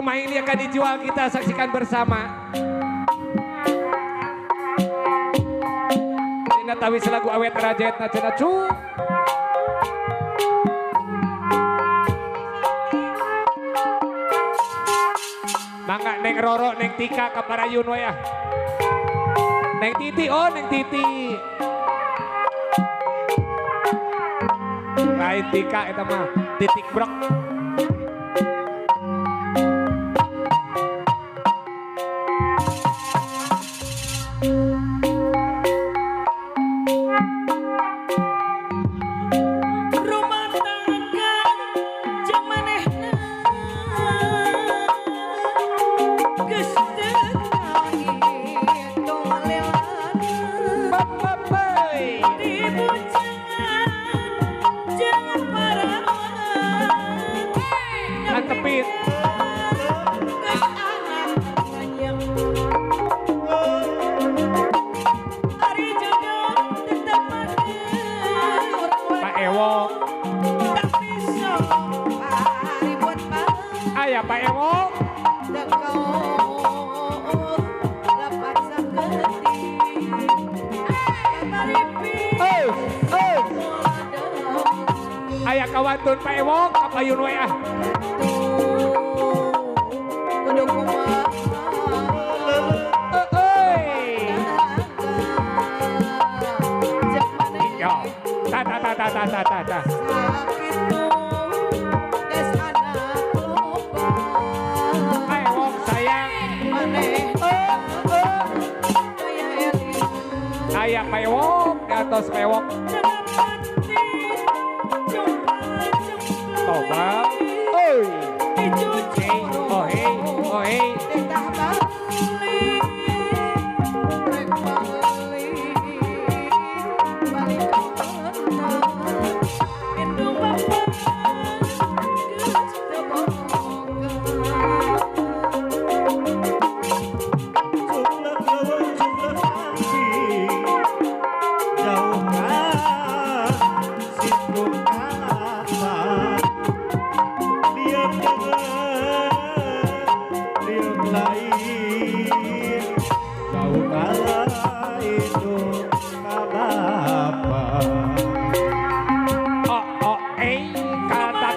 Rumah ini akan dijual, kita saksikan bersama. Dina tawi selagu awet rajet na cenacu. Mangga neng Roro, neng Tika kaparayun waya. Neng Titi, oh neng Titi. Lain Tika eta mah titik brok. Ayah Pak Ewo ayah kawantun Pak Ewo kapayun we ah ta ayah pewok di atas pewok coba oi oh hey oh hey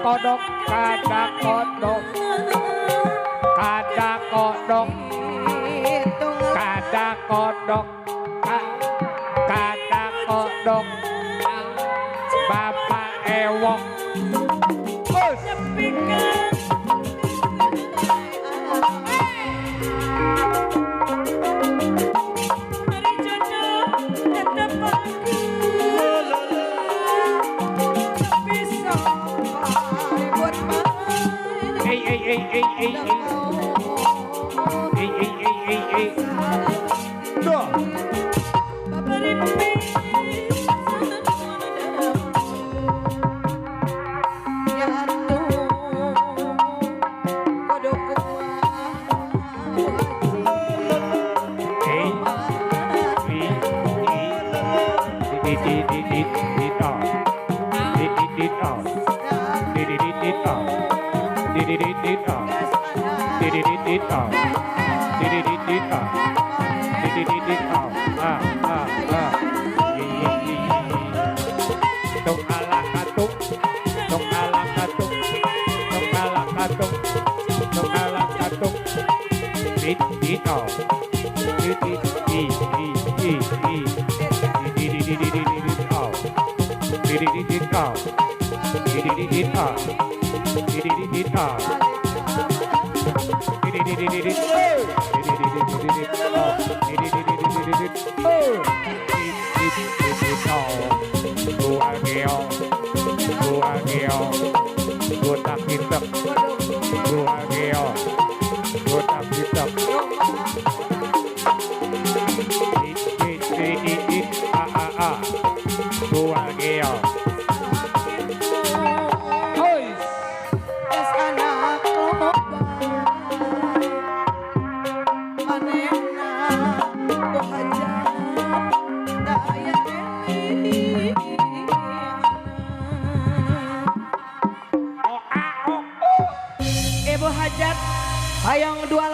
kodok kada kodok kada kodok kada kodok kada kodok Bapak Ewok Hayang dua